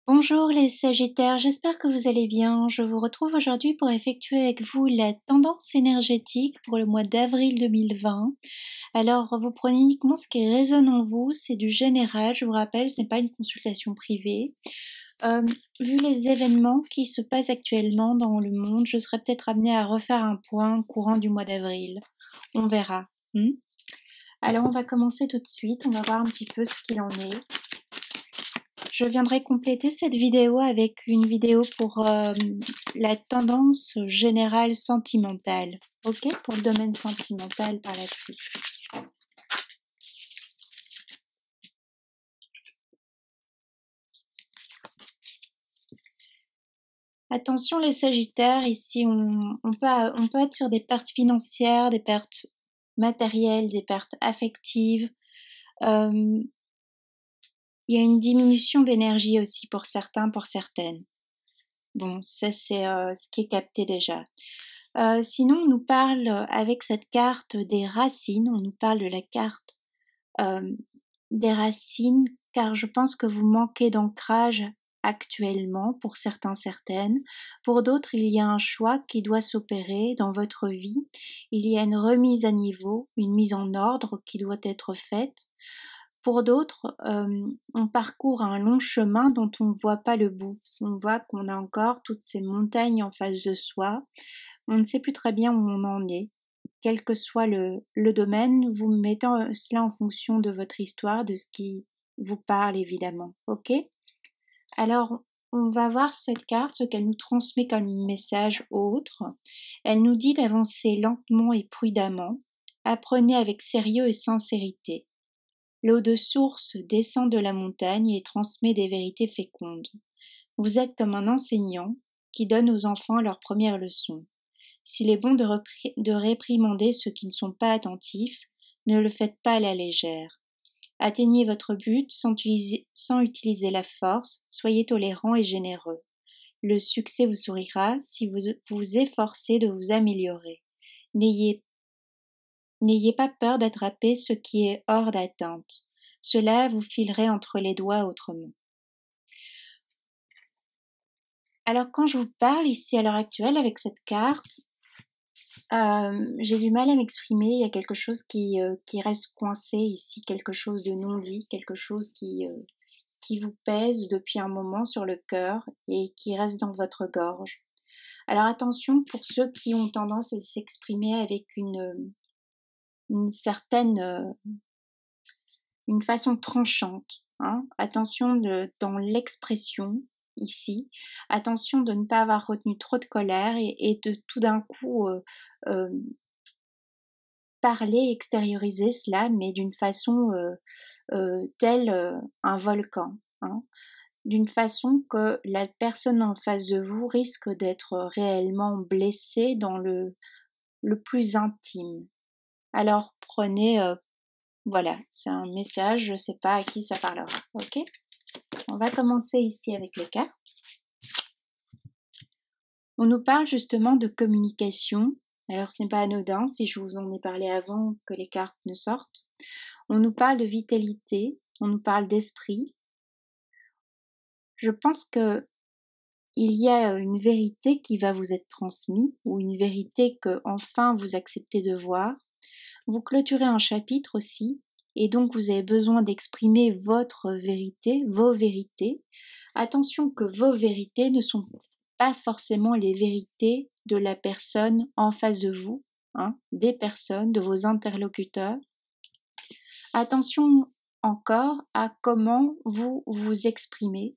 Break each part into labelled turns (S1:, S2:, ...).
S1: Bonjour les Sagittaires, j'espère que vous allez bien. Je vous retrouve aujourd'hui pour effectuer avec vous la tendance énergétique pour le mois d'avril 2020. Alors, vous prenez uniquement ce qui résonne en vous, c'est du général, je vous rappelle, ce n'est pas une consultation privée. Vu les événements qui se passent actuellement dans le monde, je serais peut-être amenée à refaire un point courant du mois d'avril. On verra. Alors, on va commencer tout de suite, on va voir un petit peu ce qu'il en est. Je viendrai compléter cette vidéo avec une vidéo pour la tendance générale sentimentale, ok, pour le domaine sentimental par la suite. Attention les Sagittaires, ici on peut être sur des pertes financières, des pertes matérielles, des pertes affectives. Il y a une diminution d'énergie aussi pour certains, pour certaines. Bon, ça c'est ce qui est capté déjà. Sinon, on nous parle avec cette carte des racines, on nous parle de la carte des racines, car je pense que vous manquez d'ancrage actuellement pour certains, certaines. Pour d'autres, il y a un choix qui doit s'opérer dans votre vie. Il y a une remise à niveau, une mise en ordre qui doit être faite. Pour d'autres, on parcourt un long chemin dont on ne voit pas le bout. On voit qu'on a encore toutes ces montagnes en face de soi. On ne sait plus très bien où on en est. Quel que soit le domaine, vous mettez cela en fonction de votre histoire, de ce qui vous parle évidemment. Ok? Alors, on va voir cette carte, ce qu'elle nous transmet comme message autre. Elle nous dit d'avancer lentement et prudemment. Apprenez avec sérieux et sincérité. L'eau de source descend de la montagne et transmet des vérités fécondes. Vous êtes comme un enseignant qui donne aux enfants leurs premières leçons. S'il est bon de réprimander ceux qui ne sont pas attentifs, ne le faites pas à la légère. Atteignez votre but sans utiliser la force, soyez tolérant et généreux. Le succès vous sourira si vous vous efforcez de vous améliorer. N'ayez pas peur d'attraper ce qui est hors d'atteinte. Cela vous filerait entre les doigts autrement. Alors quand je vous parle ici à l'heure actuelle avec cette carte, j'ai du mal à m'exprimer, il y a quelque chose qui reste coincé ici, quelque chose de non dit, quelque chose qui vous pèse depuis un moment sur le cœur et qui reste dans votre gorge. Alors attention pour ceux qui ont tendance à s'exprimer avec une certaine une façon tranchante. Attention dans l'expression ici. Attention de ne pas avoir retenu trop de colère et de tout d'un coup parler, extérioriser cela, mais d'une façon telle un volcan. D'une façon que la personne en face de vous risque d'être réellement blessée dans le plus intime. Alors prenez voilà, c'est un message, je ne sais pas à qui ça parlera, ok? On va commencer ici avec les cartes. On nous parle justement de communication. Alors ce n'est pas anodin si je vous en ai parlé avant que les cartes ne sortent. On nous parle de vitalité, on nous parle d'esprit. Je pense que il y a une vérité qui va vous être transmise ou une vérité que enfin vous acceptez de voir. Vous clôturez un chapitre aussi et donc vous avez besoin d'exprimer votre vérité, vos vérités. Attention que vos vérités ne sont pas forcément les vérités de la personne en face de vous, des personnes, de vos interlocuteurs. Attention encore à comment vous vous exprimez,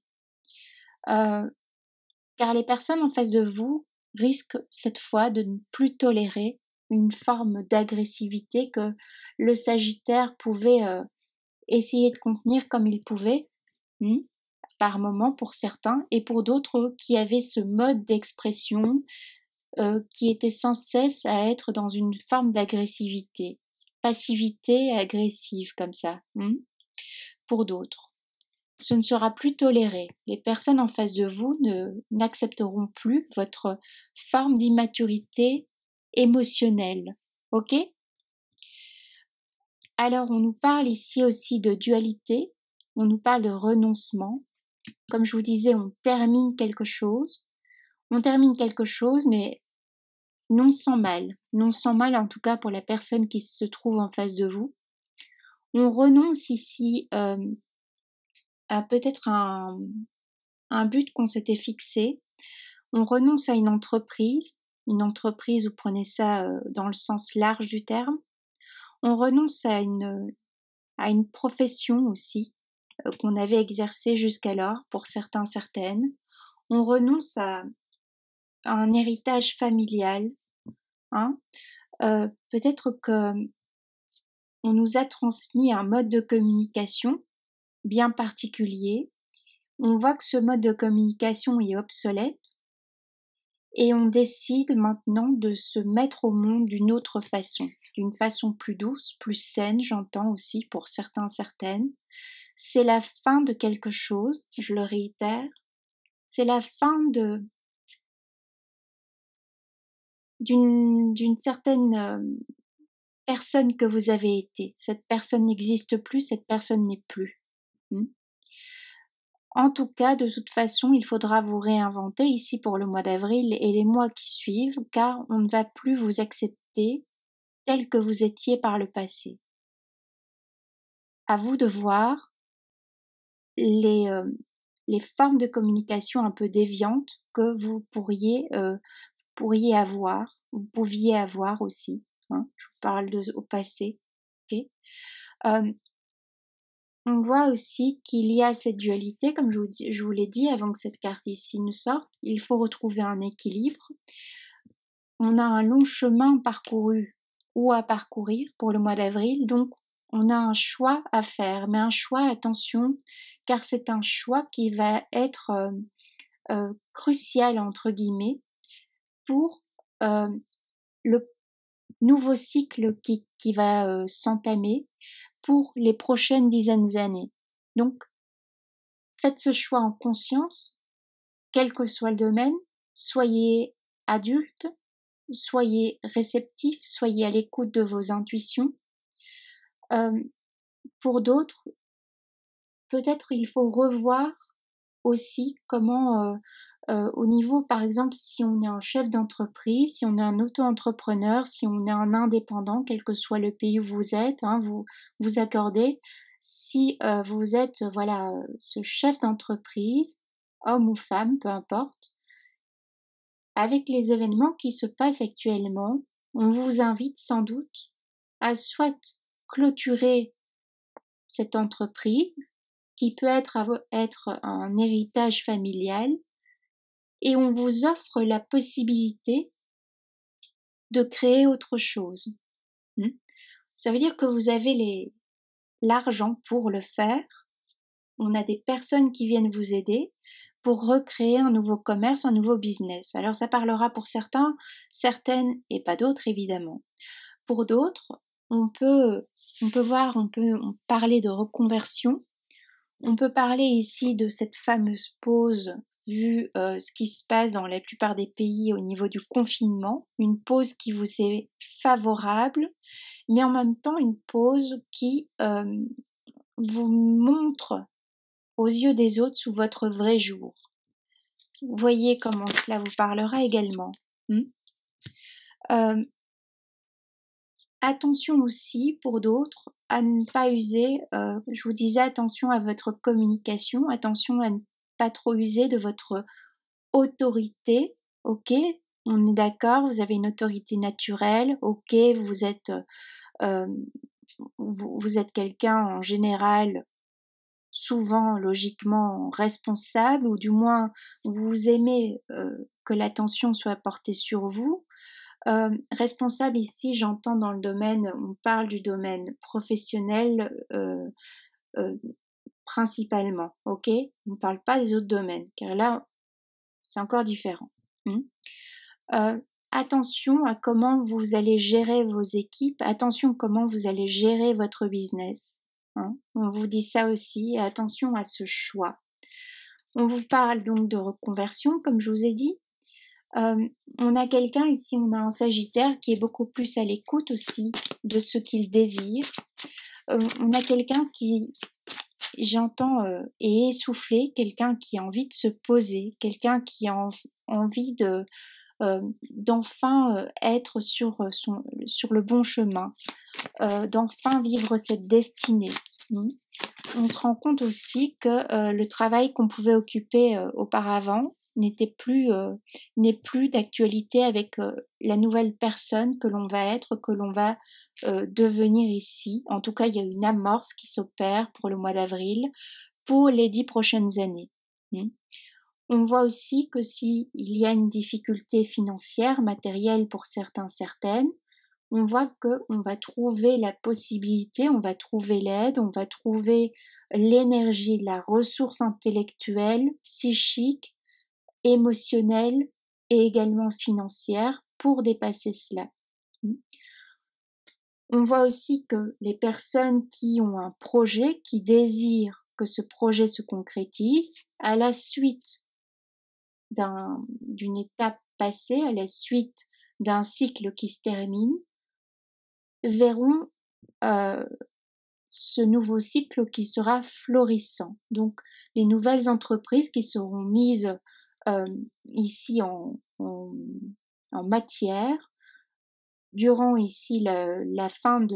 S1: car les personnes en face de vous risquent cette fois de ne plus tolérer une forme d'agressivité que le Sagittaire pouvait essayer de contenir comme il pouvait, par moment pour certains, et pour d'autres qui avaient ce mode d'expression qui était sans cesse à être dans une forme d'agressivité, passivité agressive comme ça, pour d'autres. Ce ne sera plus toléré. Les personnes en face de vous n'accepteront plus votre forme d'immaturité émotionnelle. Ok? Alors, on nous parle ici aussi de dualité, on nous parle de renoncement. comme je vous disais, on termine quelque chose. On termine quelque chose, mais non sans mal. Non sans mal, en tout cas, pour la personne qui se trouve en face de vous. On renonce ici à peut-être un but qu'on s'était fixé. On renonce à une entreprise, vous prenez ça dans le sens large du terme. On renonce à une profession aussi qu'on avait exercée jusqu'alors pour certains, certaines. On renonce à un héritage familial. Hein. Peut-être que on nous a transmis un mode de communication bien particulier. On voit que ce mode de communication est obsolète et on décide maintenant de se mettre au monde d'une autre façon, d'une façon plus douce, plus saine, j'entends aussi pour certains, certaines. C'est la fin de quelque chose, je le réitère, c'est la fin d'une certaine personne que vous avez été. Cette personne n'existe plus, cette personne n'est plus. En tout cas, de toute façon, il faudra vous réinventer ici pour le mois d'avril et les mois qui suivent, car on ne va plus vous accepter tel que vous étiez par le passé. À vous de voir les formes de communication un peu déviantes que vous pouviez avoir aussi. Hein, je vous parle au passé. Okay. On voit aussi qu'il y a cette dualité, comme je vous l'ai dit avant que cette carte ici nous sorte, il faut retrouver un équilibre. On a un long chemin parcouru ou à parcourir pour le mois d'avril, donc on a un choix à faire, mais un choix, attention, car c'est un choix qui va être crucial, entre guillemets, pour le nouveau cycle qui va s'entamer pour les prochaines dizaines d'années. Donc, faites ce choix en conscience, quel que soit le domaine, soyez adulte, soyez réceptif, soyez à l'écoute de vos intuitions. Pour d'autres, peut-être il faut revoir aussi comment, au niveau, par exemple, si on est un chef d'entreprise, si on est un auto-entrepreneur, si on est un indépendant, quel que soit le pays où vous êtes, hein, vous accordez, si vous êtes voilà ce chef d'entreprise, homme ou femme, peu importe, avec les événements qui se passent actuellement, on vous invite sans doute à soit clôturer cette entreprise, qui peut être un héritage familial, et on vous offre la possibilité de créer autre chose. Ça veut dire que vous avez l'argent pour le faire, on a des personnes qui viennent vous aider pour recréer un nouveau commerce, un nouveau business. Alors ça parlera pour certains, certaines et pas d'autres évidemment. Pour d'autres, on peut parler de reconversion. On peut parler ici de cette fameuse pause, vu ce qui se passe dans la plupart des pays au niveau du confinement, une pause qui vous est favorable, mais en même temps une pause qui vous montre aux yeux des autres sous votre vrai jour. Vous voyez comment cela vous parlera également. Attention aussi pour d'autres à ne pas user, je vous disais attention à votre communication, attention à ne pas trop user de votre autorité, ok, on est d'accord, vous avez une autorité naturelle, ok, vous êtes quelqu'un en général souvent logiquement responsable, ou du moins vous aimez que l'attention soit portée sur vous. Responsable ici, j'entends dans le domaine, on parle du domaine professionnel principalement, ok? On ne parle pas des autres domaines, car là, c'est encore différent. Attention à comment vous allez gérer vos équipes, attention à comment vous allez gérer votre business. On vous dit ça aussi, attention à ce choix. On vous parle donc de reconversion, comme je vous ai dit. On a quelqu'un ici, on a un Sagittaire qui est beaucoup plus à l'écoute aussi de ce qu'il désire. On a quelqu'un qui j'entends et essoufflé, quelqu'un qui a envie de se poser, quelqu'un qui a envie d'enfin être sur le bon chemin, d'enfin vivre cette destinée. On se rend compte aussi que le travail qu'on pouvait occuper auparavant n'est plus d'actualité avec la nouvelle personne que l'on va être, que l'on va devenir ici. En tout cas, il y a une amorce qui s'opère pour le mois d'avril, pour les 10 prochaines années. On voit aussi que s'il y a une difficulté financière, matérielle pour certains, certaines, on voit qu'on va trouver la possibilité, on va trouver l'aide, on va trouver l'énergie, la ressource intellectuelle, psychique, émotionnelle et également financière pour dépasser cela. On voit aussi que les personnes qui ont un projet, qui désirent que ce projet se concrétise, à la suite d'une étape passée, à la suite d'un cycle qui se termine, verront ce nouveau cycle qui sera florissant. Donc, les nouvelles entreprises qui seront mises ici en matière durant ici la fin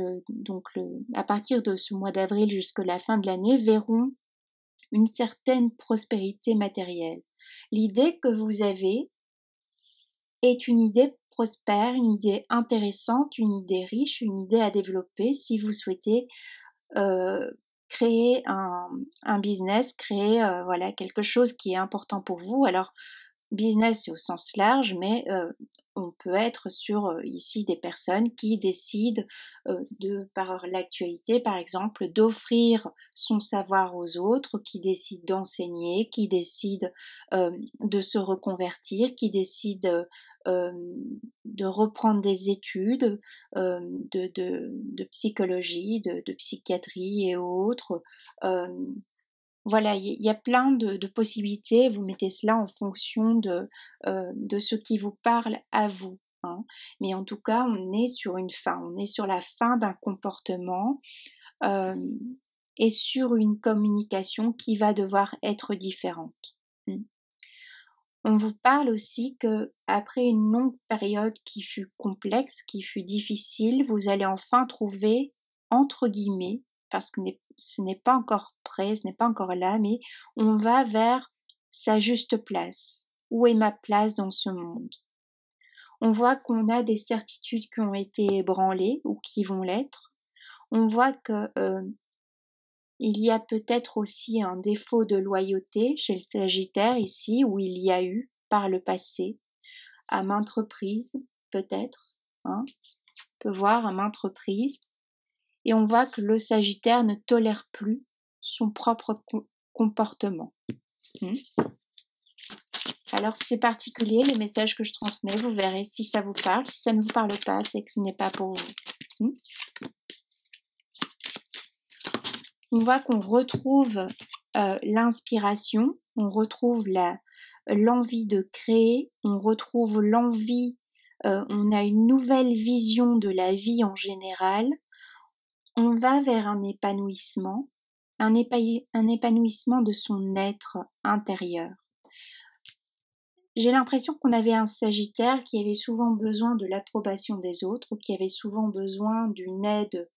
S1: à partir de ce mois d'avril jusqu'à la fin de l'année verront une certaine prospérité matérielle. L'idée que vous avez est une idée prospère, une idée intéressante, une idée riche, une idée à développer si vous souhaitez créer un business, créer voilà quelque chose qui est important pour vous. Alors business c'est au sens large, mais on peut être sur ici des personnes qui décident par l'actualité par exemple d'offrir son savoir aux autres, qui décident d'enseigner, qui décident de se reconvertir, qui décident de reprendre des études de psychologie, de psychiatrie et autres. Voilà, il y a plein de possibilités. Vous mettez cela en fonction de ce qui vous parle à vous. Mais en tout cas, on est sur une fin. On est sur la fin d'un comportement et sur une communication qui va devoir être différente. On vous parle aussi que après une longue période qui fut complexe, qui fut difficile, vous allez enfin trouver, entre guillemets, parce que ce n'est pas encore prêt, ce n'est pas encore là, mais on va vers sa juste place. Où est ma place dans ce monde? On voit qu'on a des certitudes qui ont été ébranlées ou qui vont l'être. On voit que il y a peut-être aussi un défaut de loyauté chez le Sagittaire ici, où il y a eu par le passé, à maintes reprises, peut-être, on peut voir à maintes reprises, et on voit que le Sagittaire ne tolère plus son propre comportement. Alors c'est particulier les messages que je transmets, vous verrez si ça vous parle, si ça ne vous parle pas, c'est que ce n'est pas pour vous. On voit qu'on retrouve l'inspiration, on retrouve l'envie de créer, on retrouve l'envie, on a une nouvelle vision de la vie en général, on va vers un épanouissement de son être intérieur. J'ai l'impression qu'on avait un Sagittaire qui avait souvent besoin de l'approbation des autres, qui avait souvent besoin d'une aide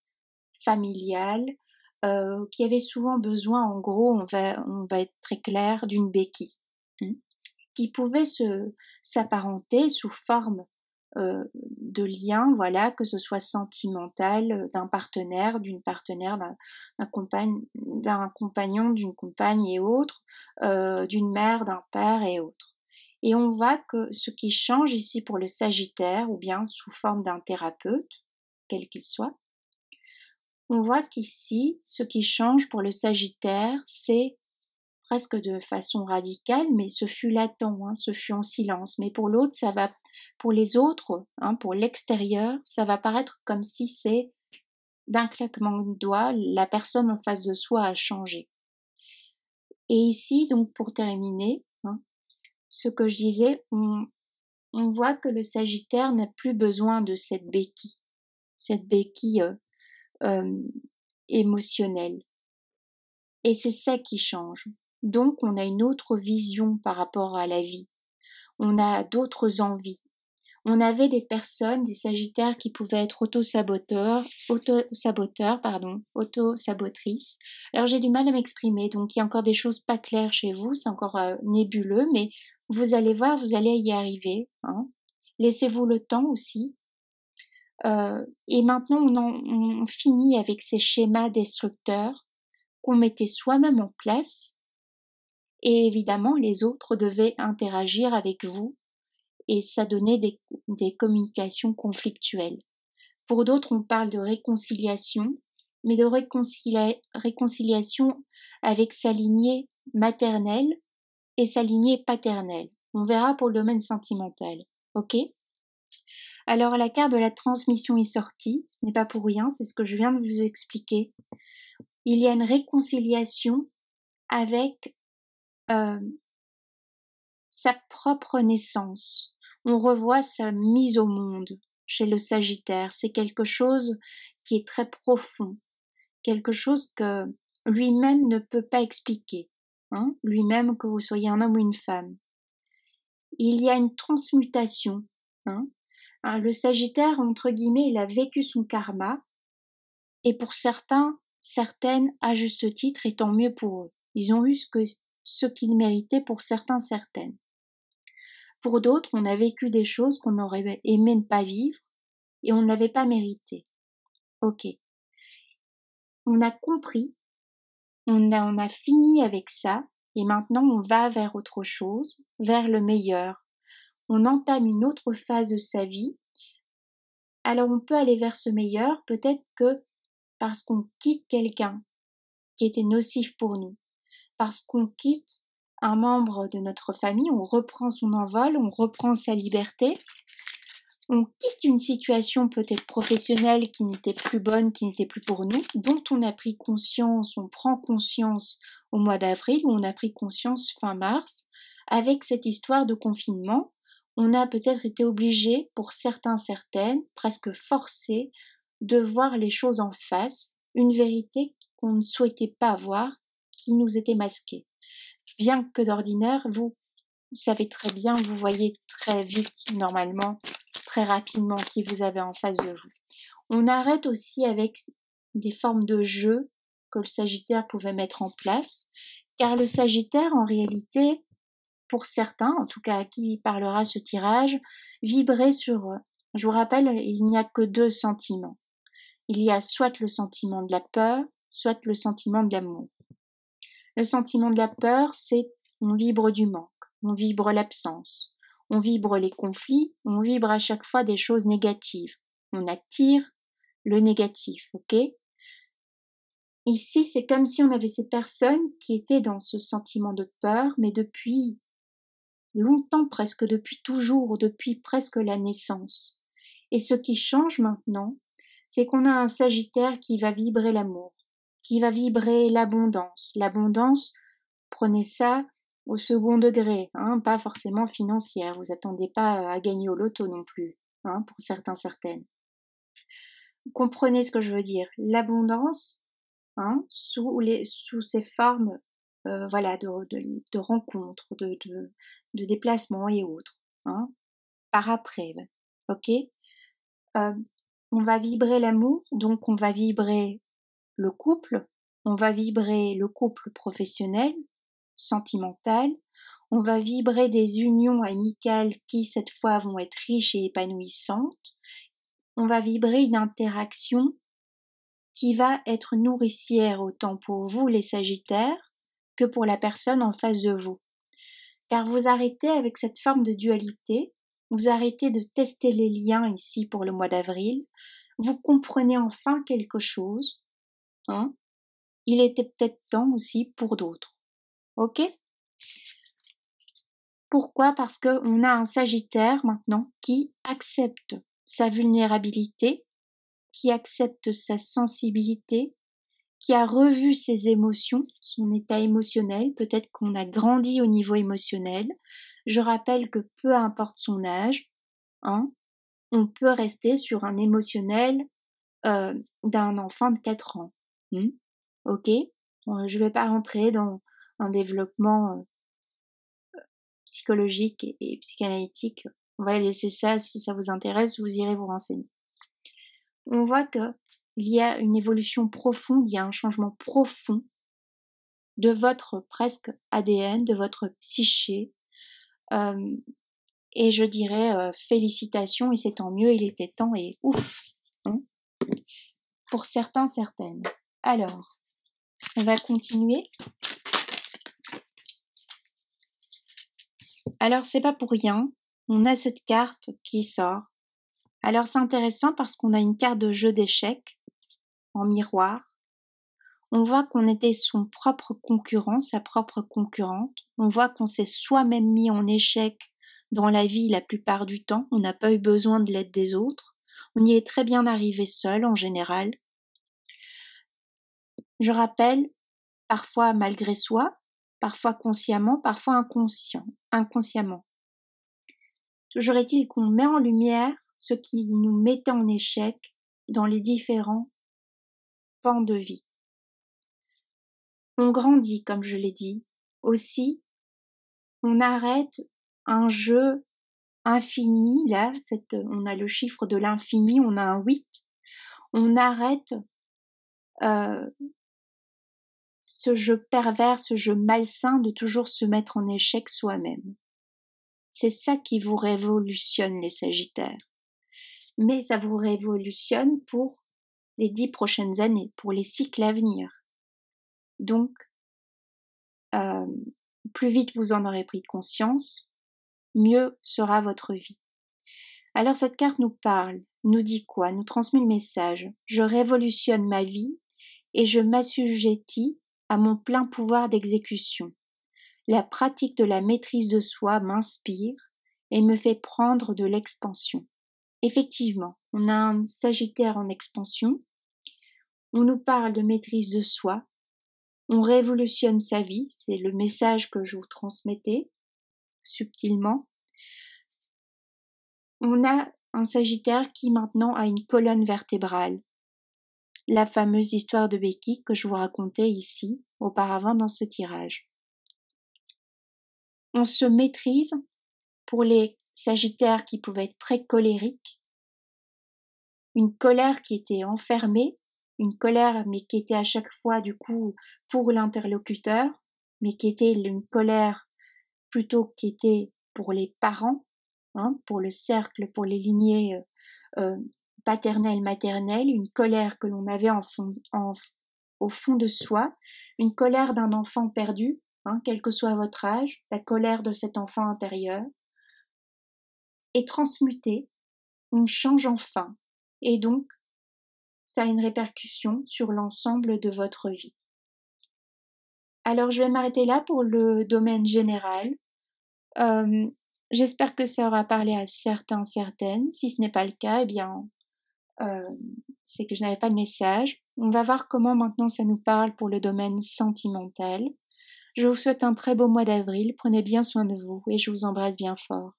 S1: familiale, qui avait souvent besoin, en gros, on va être très clair, d'une béquille, qui pouvait s'apparenter sous forme de lien, voilà, que ce soit sentimental, d'un partenaire, d'une partenaire, d'un compagnon, d'une compagne et autres, d'une mère, d'un père et autres. Et on voit que ce qui change ici pour le Sagittaire, ou bien sous forme d'un thérapeute, quel qu'il soit, on voit qu'ici, ce qui change pour le Sagittaire, c'est presque de façon radicale, mais ce fut latent, ce fut en silence. Mais pour l'autre, pour les autres, pour l'extérieur, ça va paraître comme si c'est d'un claquement de doigts, la personne en face de soi a changé. Et ici, donc pour terminer, ce que je disais, on voit que le Sagittaire n'a plus besoin de cette béquille émotionnelle. Et c'est ça qui change. Donc, on a une autre vision par rapport à la vie. On a d'autres envies. On avait des personnes, des sagittaires qui pouvaient être auto-sabotrices. Alors j'ai du mal à m'exprimer, donc il y a encore des choses pas claires chez vous, c'est encore nébuleux, mais vous allez voir, vous allez y arriver. Hein. Laissez-vous le temps aussi. Et maintenant, on finit avec ces schémas destructeurs qu'on mettait soi-même en place. Et évidemment, les autres devaient interagir avec vous et ça donnait des communications conflictuelles. Pour d'autres, on parle de réconciliation, mais de réconciliation avec sa lignée maternelle et sa lignée paternelle. On verra pour le domaine sentimental. Ok? Alors, la carte de la transmission est sortie. Ce n'est pas pour rien, c'est ce que je viens de vous expliquer. Il y a une réconciliation avec sa propre naissance. On revoit sa mise au monde chez le Sagittaire. C'est quelque chose qui est très profond, quelque chose que lui-même ne peut pas expliquer, hein, lui-même, que vous soyez un homme ou une femme. Il y a une transmutation. Hein. Le Sagittaire, entre guillemets, il a vécu son karma, et pour certains, certaines, à juste titre, et tant mieux pour eux. Ils ont eu ce qu'ils méritaient, pour certains, certaines. Pour d'autres, on a vécu des choses qu'on aurait aimé ne pas vivre et on n'avait pas mérité. Ok. On a compris, on a fini avec ça et maintenant on va vers autre chose, vers le meilleur. On entame une autre phase de sa vie. Alors on peut aller vers ce meilleur, peut-être que parce qu'on quitte quelqu'un qui était nocif pour nous, parce qu'on quitte un membre de notre famille, on reprend son envol, on reprend sa liberté, on quitte une situation peut-être professionnelle qui n'était plus bonne, qui n'était plus pour nous, dont on a pris conscience, on prend conscience au mois d'avril, ou on a pris conscience fin mars, avec cette histoire de confinement. On a peut-être été obligé, pour certains, certaines, presque forcés, de voir les choses en face, une vérité qu'on ne souhaitait pas voir, qui nous était masquée. Bien que d'ordinaire, vous savez très bien, vous voyez très vite, normalement, très rapidement, qui vous avez en face de vous. On arrête aussi avec des formes de jeu que le Sagittaire pouvait mettre en place, car le Sagittaire, en réalité, pour certains, en tout cas à qui parlera ce tirage, vibrait sur, je vous rappelle, il n'y a que deux sentiments. Il y a soit le sentiment de la peur, soit le sentiment de l'amour. Le sentiment de la peur, c'est on vibre du manque, on vibre l'absence, on vibre les conflits, on vibre à chaque fois des choses négatives. On attire le négatif, ok? Ici, c'est comme si on avait ces personnes qui étaient dans ce sentiment de peur, mais depuis longtemps, presque depuis toujours, depuis presque la naissance. Et ce qui change maintenant, c'est qu'on a un Sagittaire qui va vibrer l'amour, qui va vibrer l'abondance. L'abondance, prenez ça au second degré, hein, pas forcément financière. Vous attendez pas à gagner au loto non plus, hein, pour certains, certaines. Comprenez ce que je veux dire. L'abondance, hein, sous ces formes, voilà, de rencontres, de déplacements et autres, hein, par après, ok. On va vibrer l'amour, donc on va vibrer le couple, on va vibrer le couple professionnel, sentimental, on va vibrer des unions amicales qui cette fois vont être riches et épanouissantes, on va vibrer une interaction qui va être nourricière autant pour vous les Sagittaires que pour la personne en face de vous. Car vous arrêtez avec cette forme de dualité, vous arrêtez de tester les liens ici pour le mois d'avril, vous comprenez enfin quelque chose, hein. Il était peut-être temps aussi pour d'autres. Ok? Pourquoi? Parce qu'on a un Sagittaire maintenant qui accepte sa vulnérabilité, qui accepte sa sensibilité, qui a revu ses émotions, son état émotionnel, peut-être qu'on a grandi au niveau émotionnel. Je rappelle que peu importe son âge, hein, on peut rester sur un émotionnel d'un enfant de 4 ans. Ok? Je ne vais pas rentrer dans un développement psychologique et psychanalytique. On va laisser ça, si ça vous intéresse, vous irez vous renseigner. On voit qu'il y a une évolution profonde, il y a un changement profond de votre presque ADN, de votre psyché. Et je dirais félicitations, et c'est tant mieux, il était temps, et ouf, hein, pour certains, certaines. Alors, on va continuer. Alors, c'est pas pour rien, on a cette carte qui sort. Alors, c'est intéressant parce qu'on a une carte de jeu d'échecs en miroir. On voit qu'on était son propre concurrent, sa propre concurrente. On voit qu'on s'est soi-même mis en échec dans la vie la plupart du temps. On n'a pas eu besoin de l'aide des autres. On y est très bien arrivé seul en général. Je rappelle, parfois malgré soi, parfois consciemment, parfois inconsciemment. Toujours est-il qu'on met en lumière ce qui nous mettait en échec dans les différents pans de vie. On grandit, comme je l'ai dit. Aussi, on arrête un jeu infini, là, on a le chiffre de l'infini, on a un 8. On arrête ce jeu pervers, ce jeu malsain de toujours se mettre en échec soi-même. C'est ça qui vous révolutionne, les Sagittaires. Mais ça vous révolutionne pour les 10 prochaines années, pour les cycles à venir. Donc, plus vite vous en aurez pris conscience, mieux sera votre vie. Alors cette carte nous parle, nous dit quoi? Nous transmet le message. Je révolutionne ma vie et je m'assujettis à mon plein pouvoir d'exécution. La pratique de la maîtrise de soi m'inspire et me fait prendre de l'expansion. Effectivement, on a un Sagittaire en expansion. On nous parle de maîtrise de soi. On révolutionne sa vie, c'est le message que je vous transmettais subtilement. On a un Sagittaire qui maintenant a une colonne vertébrale. La fameuse histoire de Becky que je vous racontais ici, auparavant dans ce tirage. On se maîtrise pour les Sagittaires qui pouvaient être très colériques. Une colère qui était enfermée, une colère mais qui était à chaque fois du coup pour l'interlocuteur, mais qui était une colère plutôt qui était pour les parents, hein, pour le cercle, pour les lignées paternelles, maternelles, une colère que l'on avait au fond de soi, une colère d'un enfant perdu, hein, quel que soit votre âge, la colère de cet enfant intérieur, est transmutée, on change enfin, et donc ça a une répercussion sur l'ensemble de votre vie. Alors je vais m'arrêter là pour le domaine général. J'espère que ça aura parlé à certains, certaines. Si ce n'est pas le cas, eh bien, c'est que je n'avais pas de message. On va voir comment maintenant ça nous parle pour le domaine sentimental. Je vous souhaite un très beau mois d'avril. Prenez bien soin de vous et je vous embrasse bien fort.